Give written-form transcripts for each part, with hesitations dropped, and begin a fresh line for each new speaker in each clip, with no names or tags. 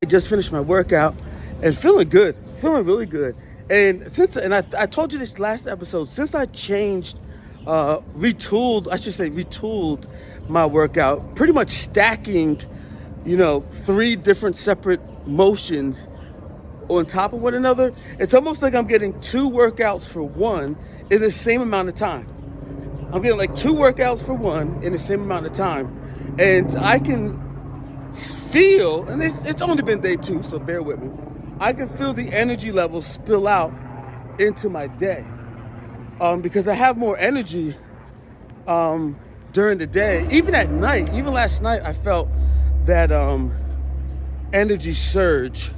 Just finished my workout and feeling good, feeling really good. And I told you this last episode, since I changed, retooled my workout, pretty much stacking, 3 different separate motions on top of one another. It's almost like I'm getting 2 workouts for one in the same amount of time. I'm getting like 2 workouts for one in the same amount of time. And I can feel, and it's only been day 2, so bear with me. I can feel the energy levels spill out into my day, because I have more energy during the day. Even at night, even last night, I felt that energy surge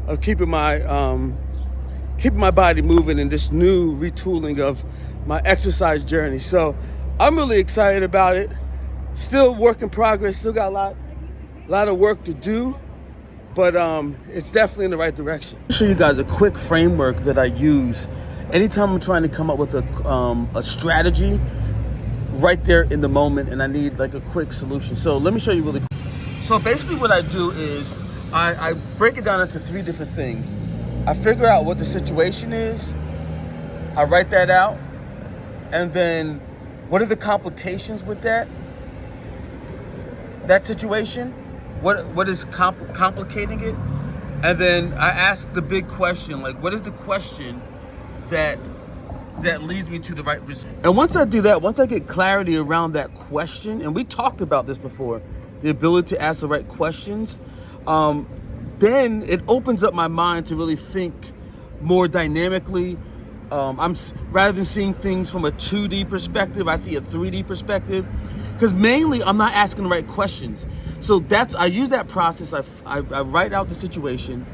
of keeping my body moving in this new retooling of my exercise journey. So I'm really excited about it. Still work in progress. Still got a lot of work to do, but it's definitely in the right direction. I'll show you guys a quick framework that I use anytime I'm trying to come up with a strategy right there in the moment, and I need like a quick solution. So let me show you really quick. So basically what I do is I break it down into 3 different things. I figure out what the situation is, I write that out, and then what are the complications with that situation? What is complicating it? And then I ask the big question, like, what is the question that leads me to the right result? And once I do that, once I get clarity around that question, and we talked about this before, the ability to ask the right questions, then it opens up my mind to really think more dynamically. Rather than seeing things from a 2D perspective, I see a 3D perspective, because mainly I'm not asking the right questions. So I use that process. I write out the situation,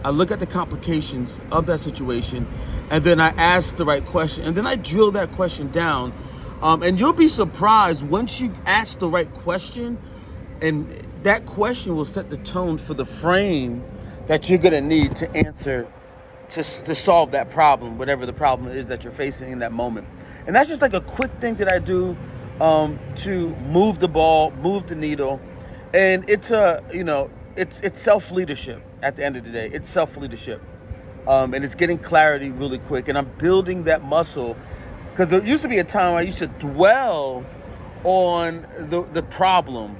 I look at the complications of that situation, and then I ask the right question, and then I drill that question down. And you'll be surprised once you ask the right question, and that question will set the tone for the frame that you're gonna need to answer to solve that problem, whatever the problem is that you're facing in that moment. And that's just like a quick thing that I do to move the ball, move the needle. And it's it's self-leadership at the end of the day. It's self-leadership. And it's getting clarity really quick. And I'm building that muscle, because there used to be a time I used to dwell on the problem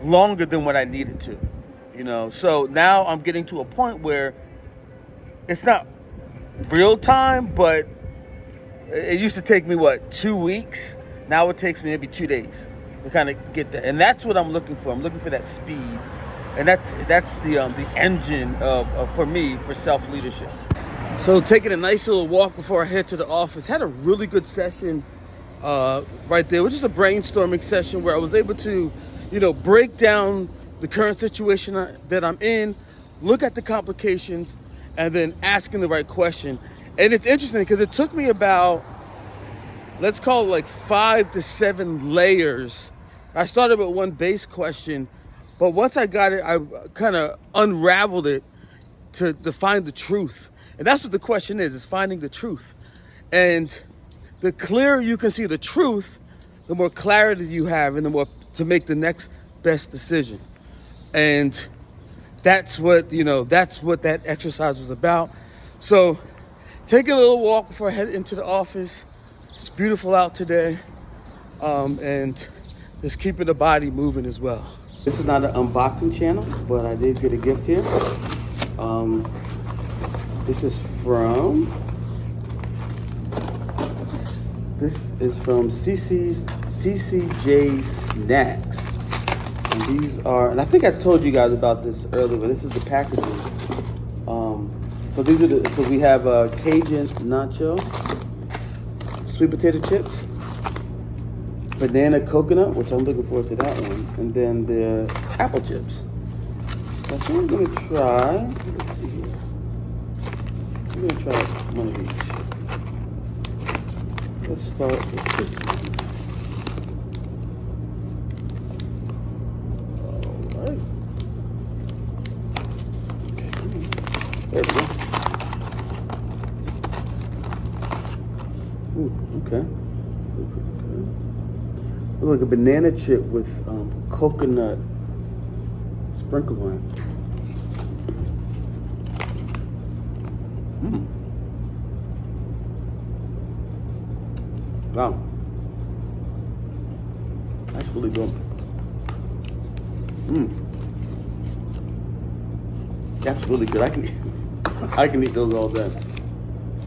longer than what I needed to, So now I'm getting to a point where it's not real time, but it used to take me 2 weeks. Now it takes me maybe 2 days to kind of get that, and that's what I'm looking for. I'm looking for that speed, and that's the engine for me for self-leadership. So taking a nice little walk before I head to the office. Had a really good session right there, which is a brainstorming session where I was able to, break down the current situation that I'm in, look at the complications, and then asking the right question. And it's interesting because it took me about, let's call it like 5 to 7 layers. I started with one base question, but once I got it, I kind of unraveled it to find the truth. And that's what the question is finding the truth. And the clearer you can see the truth, the more clarity you have, and the more to make the next best decision. And that's what that exercise was about. So taking a little walk before I head into the office. It's beautiful out today, and just keeping the body moving as well. This is not an unboxing channel, but I did get a gift here. This is from CCJ Snacks. And these are, and I think I told you guys about this earlier, but this is the packaging. So we have Cajun nacho, sweet potato chips, banana coconut, which I'm looking forward to that one, and then the apple chips. So I think I'm gonna try, let's see here. I'm gonna try one of each. Let's start with this one. All right. Okay, there we go. Ooh, okay. Like a banana chip with coconut sprinkled on it. Mm. Wow. That's really good. Mm. That's really good. I can eat those all day.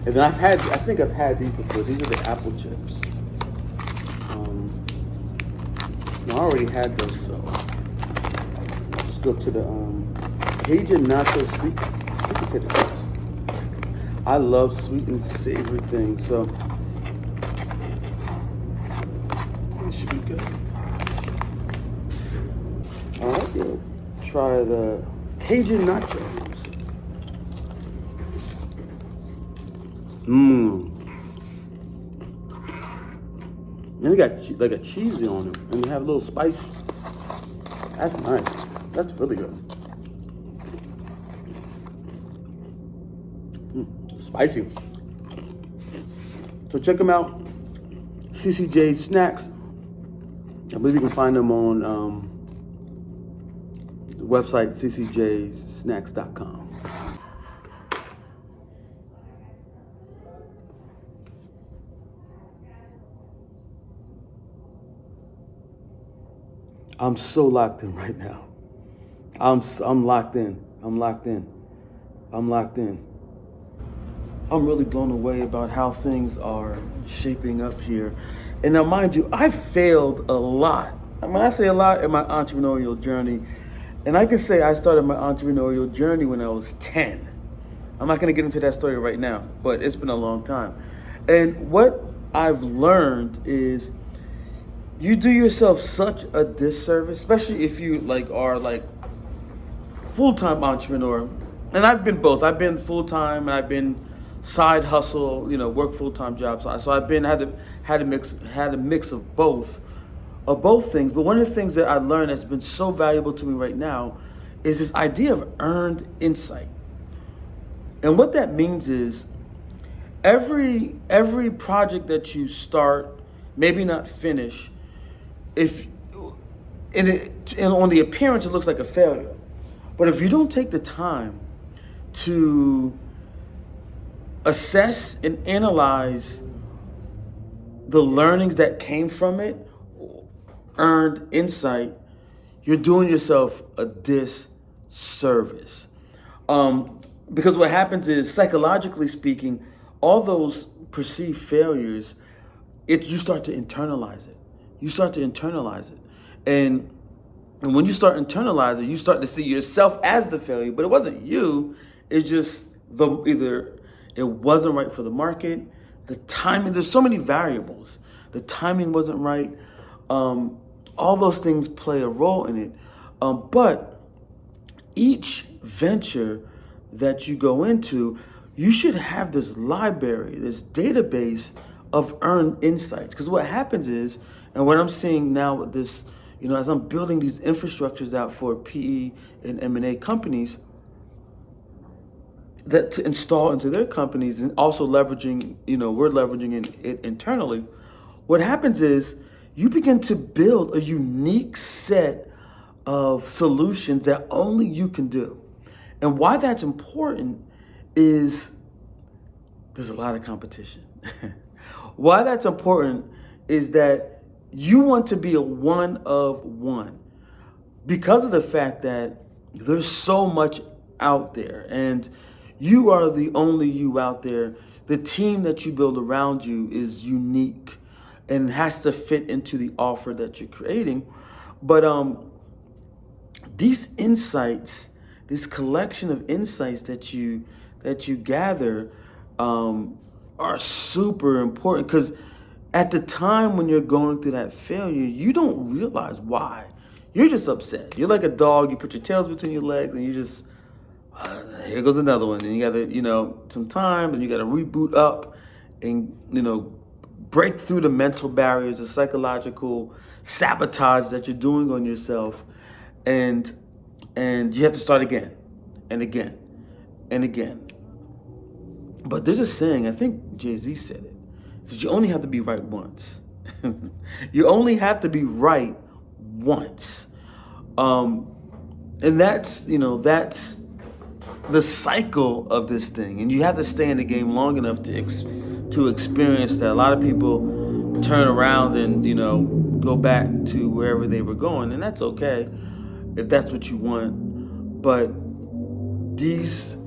And then I think I've had these before. These are the apple chips. I already had those, so let's go to the Cajun nacho sweet potato chips. I love sweet and savory things, so it should be good. All right, we'll try the Cajun nachos. Mmm. And they got like a cheesy on them, and you have a little spice. That's nice. That's really good. Spicy. So check them out. CCJ Snacks. I believe you can find them on the website ccjsnacks.com. I'm so locked in right now. I'm locked in. I'm locked in. I'm locked in. I'm really blown away about how things are shaping up here. And now, mind you, I failed a lot. I mean, I say a lot in my entrepreneurial journey. And I can say I started my entrepreneurial journey when I was 10. I'm not going to get into that story right now, but it's been a long time. And what I've learned is you do yourself such a disservice, especially if you are full-time entrepreneur. And I've been both. I've been full-time and I've been side hustle, work full-time jobs. So I've been had a mix of both things. But one of the things that I learned that's been so valuable to me right now is this idea of earned insight. And what that means is every project that you start, maybe not finish, and on the appearance it looks like a failure, but if you don't take the time to assess and analyze the learnings that came from it, earned insight, you're doing yourself a disservice. Because what happens is, psychologically speaking, all those perceived failures, you start to internalize it. You start to internalize it. And when you start internalizing, you start to see yourself as the failure, but it wasn't you. It's just either it wasn't right for the market, the timing, there's so many variables. The timing wasn't right. All those things play a role in it. But each venture that you go into, you should have this library, this database of earned insights. Because what happens is, and what I'm seeing now with this, as I'm building these infrastructures out for PE and M&A companies that to install into their companies, and also leveraging, we're leveraging it internally. What happens is you begin to build a unique set of solutions that only you can do. And why that's important is there's a lot of competition. Why that's important is that you want to be a one of one, because of the fact that there's so much out there and you are the only you out there. The team that you build around you is unique and has to fit into the offer that you're creating. But these insights, this collection of insights that you gather are super important, because at the time when you're going through that failure, you don't realize why. You're just upset. You're like a dog. You put your tails between your legs and you just, here goes another one. And you got to, some time, and you got to reboot up and, break through the mental barriers, the psychological sabotage that you're doing on yourself. And you have to start again and again and again. But there's a saying, I think Jay-Z said it, that you only have to be right once. You only have to be right once. And that's the cycle of this thing, and you have to stay in the game long enough to experience that. A lot of people turn around and go back to wherever they were going, and that's okay if that's what you want. But these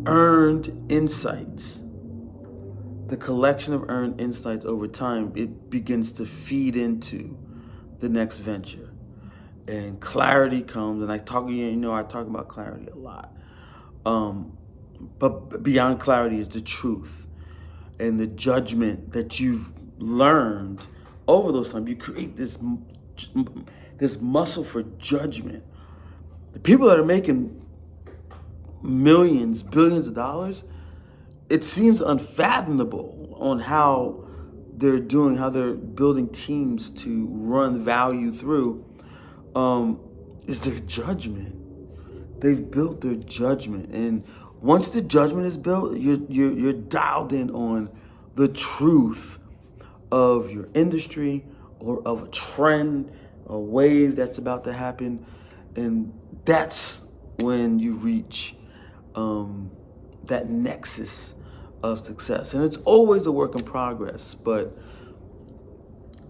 earned insights, the collection of earned insights over time, it begins to feed into the next venture, and clarity comes. And I talk about clarity a lot. But beyond clarity is the truth and the judgment that you've learned over those times. You create this muscle for judgment. The people that are making millions, billions of dollars, it seems unfathomable on how they're building teams to run value through, is their judgment. They've built their judgment, and once the judgment is built, you're dialed in on the truth of your industry or of a trend, a wave that's about to happen, and that's when you reach that nexus of success. And it's always a work in progress, but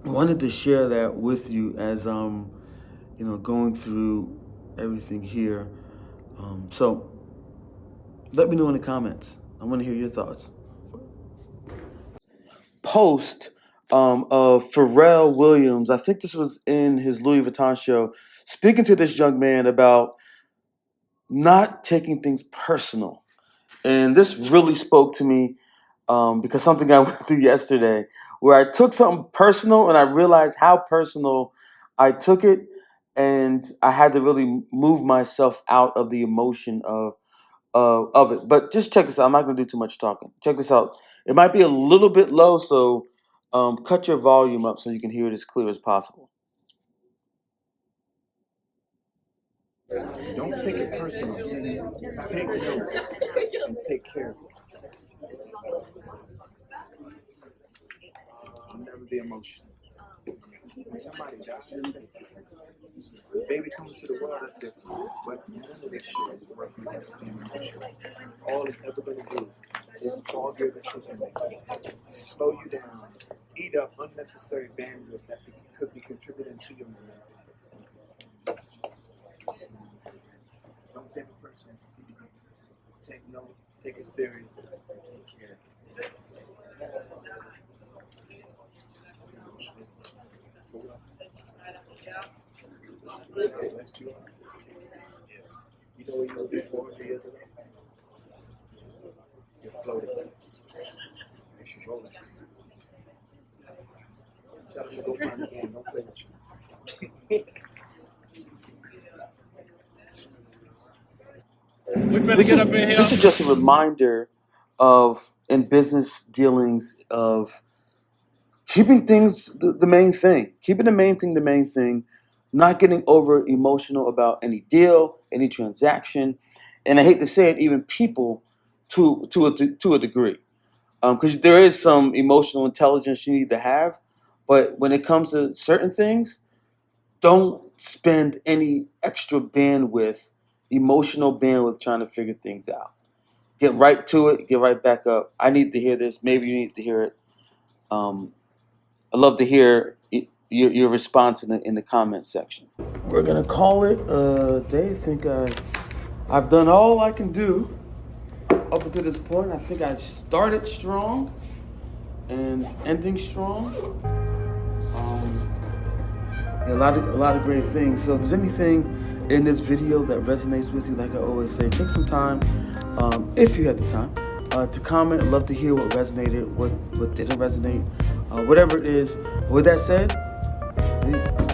I wanted to share that with you as going through everything here. So let me know in the comments. I want to hear your thoughts. Post of Pharrell Williams, I think this was in his Louis Vuitton show, speaking to this young man about not taking things personal. And this really spoke to me because something I went through yesterday where I took something personal and I realized how personal I took it, and I had to really move myself out of the emotion of it. But just check this out. I'm not going to do too much talking. Check this out. It might be a little bit low, so cut your volume up so you can hear it as clear as possible.
Don't take it personal. Take note and take care of it. Never be emotional. When somebody dies, that's different. When baby comes to the world, that's different. But none of this shit is worth you being emotional. All it's ever going to do is fog your decision making, slow you down, eat up unnecessary bandwidth that could be contributing to your momentum. Don't take it personal. Take note, take it serious, and take care. That's you. You know what you're going to do 400 years ago? You're floating. You should Rolex. Tell them to go find the game. Don't play with you.
This is just a reminder of, in business dealings, of keeping things the main thing. Keeping the main thing, not getting over emotional about any deal, any transaction. And I hate to say it, even people to a degree. Because there is some emotional intelligence you need to have. But when it comes to certain things, don't spend any extra bandwidth, emotional bandwidth, trying to figure things out. Get right to it. Get right back up. I need to hear this. Maybe you need to hear it. I'd love to hear your response in the comment section. We're gonna call it a day. I think I've done all I can do up until this point. I think I started strong and ending strong. A lot of great things. So if there's anything in this video that resonates with you, like I always say, take some time, if you have the time, to comment. I'd love to hear what resonated, what didn't resonate, whatever it is. With that said, peace.